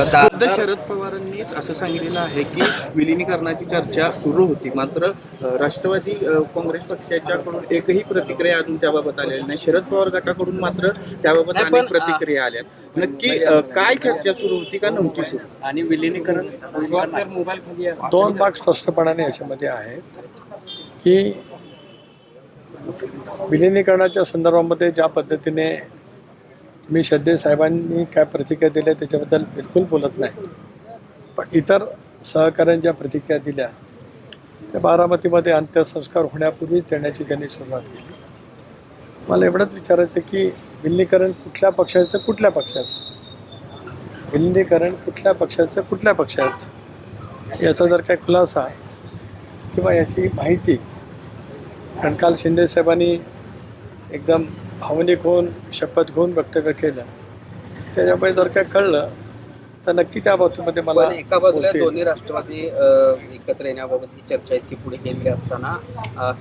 दादा शरद पवारांनीच असं सांगितलेलं आहे की विलिनीकरणाची चर्चा सुरू होती, मात्र राष्ट्रवादी काँग्रेस पक्षाच्याकडून एकही प्रतिक्रिया अजून त्याबाबत आलेली नाही. शरद पवार गटाकडून मात्र त्याबाबत अनेक प्रतिक्रिया आल्या. नक्की काय चर्चा सुरू होती का नव्हती सुरू? आणि विलिनीकरण दोन भाग स्पष्टपणाने याच्यामध्ये आहेत की विलिनीकरणाच्या संदर्भामध्ये ज्या पद्धतीने मी श्रद्धे साहेबांनी काय प्रतिक्रिया दिल्या त्याच्याबद्दल बिलकुल बोलत नाही, पण इतर सहकाऱ्यांच्या प्रतिक्रिया दिल्या त्या बारामतीमध्ये अंत्यसंस्कार होण्यापूर्वीच देण्याची त्यांनी सुरुवात केली. मला एवढंच विचारायचं की विलिनीकरण कुठल्या पक्षाचं कुठल्या पक्षात, विलिनीकरण कुठल्या पक्षाचं कुठल्या पक्षात याचा जर काय खुलासा किंवा याची माहिती, कारण काल शिंदे साहेबांनी एकदम भावनिक होऊन शपथ घेऊन वक्तव्य केलं, त्याच्यामुळे जर काय कळलं तर नक्की त्या बाबतीमध्ये मला एका बाजूला दोन्ही राष्ट्रवादी एकत्र येण्याबाबत ही चर्चा इतकी पुढे गेलेली असताना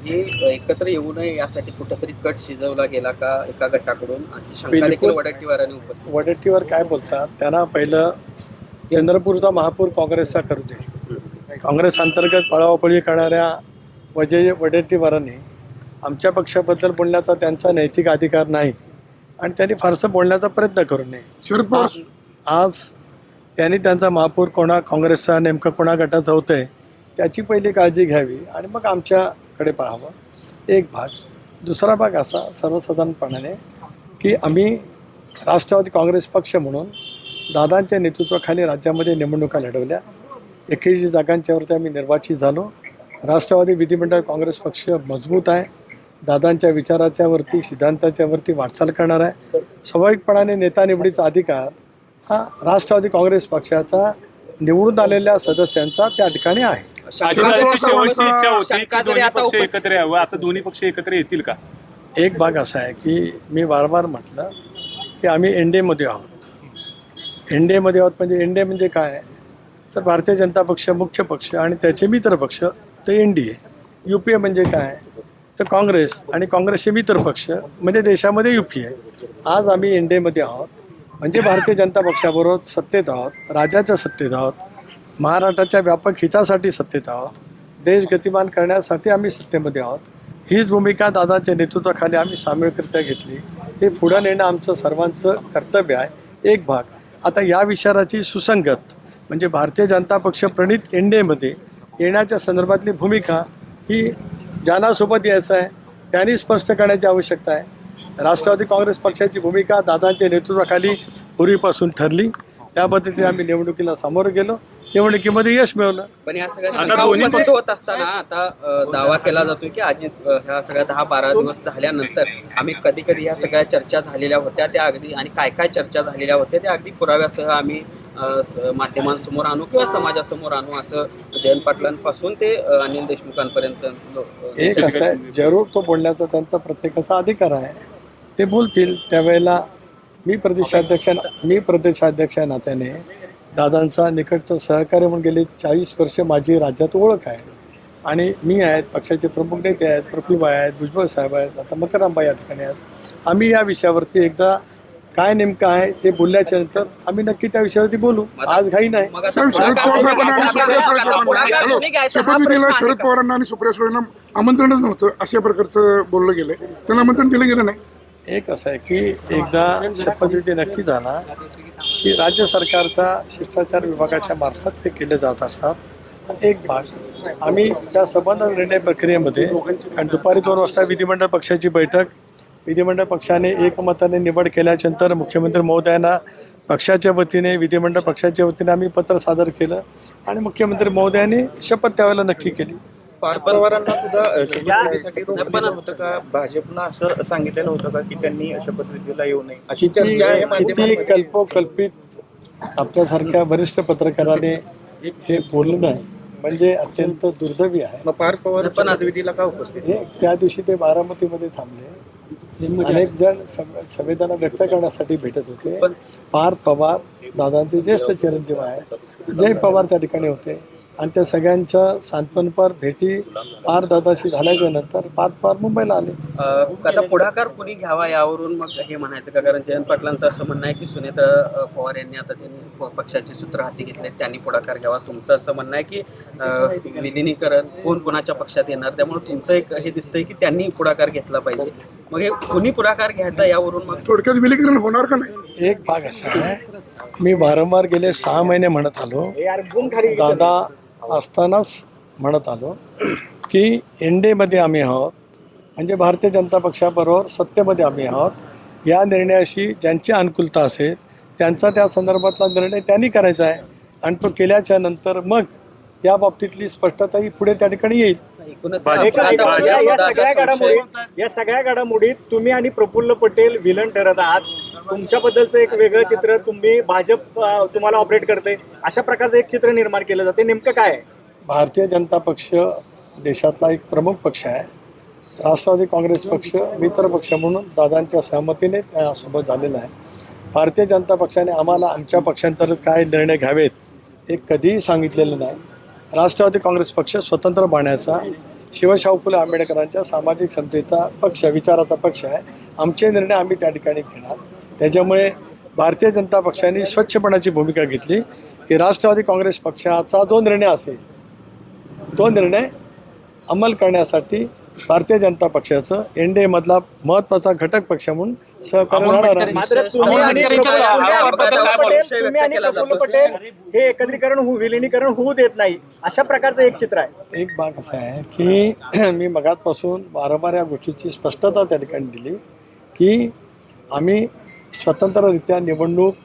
हे एकत्र येऊ नये यासाठी कुठंतरी कट शिजवला गेला का एका गटाकडून, अशी शंका देखील वडेट्टीवारांनी उपस्थित. वडेट्टीवार काय बोलतात, त्यांना पहिलं चंद्रपूरचा महापौर काँग्रेसचा करू दे. काँग्रेस अंतर्गत पळावपळी करणाऱ्या वडेट्टीवारांनी आमच्या पक्षाबद्दल बोलण्याचा त्यांचा नैतिक अधिकार नाही आणि त्यांनी फारसं बोलण्याचा प्रयत्न करू नये. शरद पवार आज त्यांनी त्यांचा महापौर कोणा काँग्रेसचा नेमकं कोणा गटाचा होतं आहे त्याची पहिली काळजी घ्यावी आणि मग आमच्याकडे पाहावं. एक भाग. दुसरा भाग असा सर्वसाधारणपणाने की आम्ही राष्ट्रवादी काँग्रेस पक्ष म्हणून दादांच्या नेतृत्वाखाली राज्यामध्ये निवडणुका लढवल्या. 21 जागांच्यावरती आम्ही निर्वाचित झालो. राष्ट्रवादी विधिमंडळ काँग्रेस पक्ष मजबूत आहे, दादांच्या विचाराच्या वरती सिद्धांताच्या वरती वाटचाल करणार आहे. स्वाभाविकपणाने नेता निवडीचा अधिकार हा राष्ट्रवादी काँग्रेस पक्षाचा निवडून आलेल्या सदस्यांचा त्या ठिकाणी आहे. शेवटची इच्छा होती की दोन्ही पक्ष एकत्र यावं, आता दोन्ही पक्ष एकत्र येतील का? एक भाग असा आहे की मी वारंवार म्हटलं की आम्ही एनडीएमध्ये आहोत. एनडीएमध्ये आहोत म्हणजे एनडीए म्हणजे काय, तर भारतीय जनता पक्ष मुख्य पक्ष आणि त्याचे मित्र पक्ष ते एनडीए. UPA म्हणजे काय, तर काँग्रेस आणि काँग्रेसचे मित्र पक्ष म्हणजे देशामध्ये UPA. आज आम्ही एनडीएमध्ये आहोत म्हणजे भारतीय जनता पक्षाबरोबर सत्तेत आहोत, राज्याच्या सत्तेत आहोत, महाराष्ट्राच्या व्यापक हितासाठी सत्तेत आहोत, देश गतिमान करण्यासाठी आम्ही सत्तेमध्ये आहोत. हीच भूमिका दादाच्या नेतृत्वाखाली आम्ही सामूहिकरित्या घेतली. हे पुढं नेणं आमचं सर्वांचं कर्तव्य आहे. एक भाग. आता या विचाराची सुसंगत म्हणजे भारतीय जनता पक्ष प्रणित एनडीएमध्ये येण्याच्या संदर्भातली भूमिका ही ज्यांनासोबत यायचं आहे त्यांनी स्पष्ट करण्याची आवश्यकता आहे. राष्ट्रवादी काँग्रेस पक्षाची भूमिका दादांच्या नेतृत्वाखाली पूर्वीपासून ठरली. त्या पद्धतीने आम्ही निवडणुकीला सामोरं गेलो, निवडणुकीमध्ये यश मिळवलं. पण या सगळ्या उपस्थित होत असताना आता दावा केला जातोय की आज ह्या सगळ्या 10-12 दिवस झाल्यानंतर आम्ही कधी कधी ह्या सगळ्या चर्चा झालेल्या होत्या त्या अगदी, आणि काय काय चर्चा झालेल्या होत्या त्या अगदी पुराव्यासह आम्ही माध्यमांसमोर आणू किंवा समाजासमोर आणू, असं जयंत पाटलांपासून ते अनिल देशमुखांपर्यंत. एक असं आहे, जरूर तो बोलण्याचा त्यांचा प्रत्येकाचा अधिकार आहे, ते बोलतील त्यावेळेला. मी प्रदेशाध्यक्ष नात्याने दादांचा निकटचं सहकार्य म्हणून गेले 40 वर्ष माझी राज्यात ओळख आहे आणि मी आहेत, पक्षाचे प्रमुख नेते आहेत, प्रफुल्लभाई आहेत, भुजबळ साहेब आहेत, आता मकररामबाई या ठिकाणी आहेत. आम्ही या विषयावरती एकदा काय नेमकं आहे ते बोलल्याच्या नंतर आम्ही नक्की त्या विषयावरती बोलू. आज घाई नाही. शरद पवारांना आणि सुप्रिया सुळेंना आमंत्रणच नव्हतं अशा प्रकारचं बोललं गेलंय, त्यांना आमंत्रण दिलं गेलं नाही. एक असं आहे की एकदा शपथविधी नक्की झाला की राज्य सरकारच्या शिष्टाचार विभागाच्या मार्फत ते केले जात असतात. एक भाग. आम्ही त्या संबंध निर्णय प्रक्रियेमध्ये, कारण दुपारी 2 वाजता विधिमंडळ पक्षाची बैठक, विधिमंडळ पक्षाने एकमताने निवड केल्याच्यानंतर मुख्यमंत्री महोदयांना पक्षाच्या वतीने विधिमंडळ पक्षाच्या वतीने आम्ही पत्र सादर केलं आणि मुख्यमंत्री महोदयांनी शपथ त्यावेळेला नक्की केली. पवारांना सुद्धा शपथविधीसाठी रोखलेलं होतं का? भाजपनं असं सांगितलेलं होतं का की त्यांनी शपथविधीला येऊ नये, अशी चर्चा आहे किती कल्पोकल्पित आपल्यासारख्या वरिष्ठ पत्रकाराने हे बोलणं नाही म्हणजे अत्यंत दुर्दैवी आहे. मग पार्थ पवार शपथविधीला का उपस्थित? हे त्या दिवशी ते बारामतीमध्ये थांबले, अनेक जण संवेदना व्यक्त करण्यासाठी भेटत होते. पार्थ पवार दादांचे ज्येष्ठ चिरंजीव आहेत, जय पवार त्या ठिकाणी होते. आणि त्या सगळ्यांच्या सांत्वनपर भेटी पार दादाशी झाल्याच्या नंतर पार मुंबईला आले. आता पुढाकार कुणी घ्यावा यावरून मग हे म्हणायचं का? कारण जयंत पाटलांचं असं म्हणणं आहे की सुनेत्रा पवार यांनी आता त्यांनी पक्षाचे सूत्र हाती घेतले, त्यांनी पुढाकार घ्यावा. तुमचं असं म्हणणं आहे की विलिनीकरण कोण कोणाच्या पक्षात येणार, त्यामुळे तुमचं एक हे दिसतंय की त्यांनी पुढाकार घेतला पाहिजे. मग हे कुणी पुढाकार घ्यायचा यावरून मग थोडक्यात विलीकरण होणार का नाही? एक भाग असा आहे, मी वारंवार गेले 6 महिने म्हणत आलो, दादा असतानाच म्हणत आलो की एनडीएमध्ये आम्ही आहोत, म्हणजे भारतीय जनता पक्षाबरोबर सत्तेमध्ये आम्ही आहोत. या निर्णयाशी ज्यांची अनुकूलता असेल त्यांचा त्या संदर्भातला निर्णय त्यांनी करायचा आहे आणि तो केल्याच्या नंतर मग या बाबतीतली स्पष्टताही पुढे त्या ठिकाणी येईल. एकूणच या सगळ्या घडामोडीत तुम्ही आणि प्रफुल्ल पटेल विलन ठरत आहात. तुमच्याबद्दलचं एक वेगळं चित्र, तुम्ही भाजप तुम्हाला ऑपरेट करते, अशा प्रकारचं एक चित्र निर्माण केलं जाते. नेमकं काय आहे? भारतीय जनता पक्ष देशातला एक प्रमुख पक्ष आहे. राष्ट्रवादी काँग्रेस पक्ष मित्र पक्ष म्हणून दादांच्या सहमतीने त्यासोबत झालेला आहे. भारतीय जनता पक्षाने आम्हाला आमच्या पक्षांतर्गत काय निर्णय घ्यावेत हे कधीही सांगितलेलं नाही. राष्ट्रवादी काँग्रेस पक्ष स्वतंत्र बाण्याचा, शिवशाहू फुले आंबेडकरांच्या सामाजिक समतेचा पक्ष, विचाराचा पक्ष आहे. आमचे निर्णय आम्ही त्या ठिकाणी घेणार. त्याच्यामुळे भारतीय जनता पक्षाने स्वच्छपणाची भूमिका घेतली की राष्ट्रवादी काँग्रेस पक्षाचा जो निर्णय असेल तो निर्णय अंमल करण्यासाठी भारतीय जनता पक्षाचं एनडीए मधला महत्त्वाचा घटक पक्ष म्हणून सहकार्य राहणार आहे. मात्र तुम्ही आणि प्रफुल्ल पटेल हे एकत्रीकरण विलिनीकरण होऊ देत नाही, अशा प्रकारचं एक चित्र आहे. एक भाग असा आहे की मी मगाचपासून वारंवार या गोष्टीची स्पष्टता त्या ठिकाणी दिली की आम्ही स्वतंत्ररित्या निवडणूक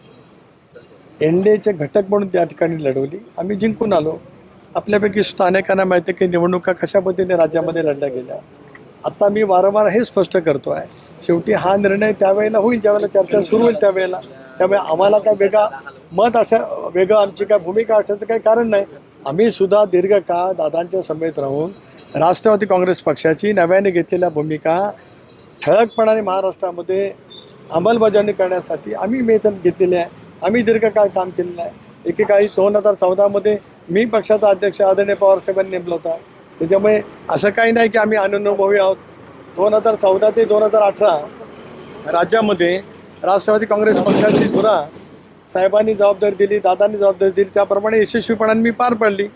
एनडीएचे घटक म्हणून त्या ठिकाणी लढवली, आम्ही जिंकून आलो. आपल्यापैकी सुद्धा अनेकांना माहिती आहे की निवडणुका कशा पद्धतीने राज्यामध्ये लढल्या गेल्या. आता मी वारंवार हे स्पष्ट करतो आहे, शेवटी हा निर्णय त्यावेळेला होईल ज्यावेळेला चर्चा सुरू होईल त्यावेळेला. त्यामुळे आम्हाला काय वेगळं आमची काय भूमिका असण्याचं काही कारण नाही. आम्ही सुद्धा दीर्घकाळ दादांच्या समेत राहून राष्ट्रवादी काँग्रेस पक्षाची नव्याने घेतलेल्या भूमिका ठळकपणाने महाराष्ट्रामध्ये अंमलबजावणी करण्यासाठी आम्ही मेहनत घेतलेली आहे. आम्ही दीर्घकाळ काम केलेलं आहे. एकेकाळी 2014मध्ये मी पक्षाचा अध्यक्ष आदरणीय पवारसाहेबांनी नेमला होता. त्याच्यामुळे असं काही नाही की आम्ही अनुभवी आहोत. 2014 ते 2018 राज्यामध्ये राष्ट्रवादी काँग्रेस पक्षाची धुरा साहेबांनी जबाबदारी दिली, दादांनी जबाबदारी दिली, त्याप्रमाणे यशस्वीपणाने मी पार पाडली.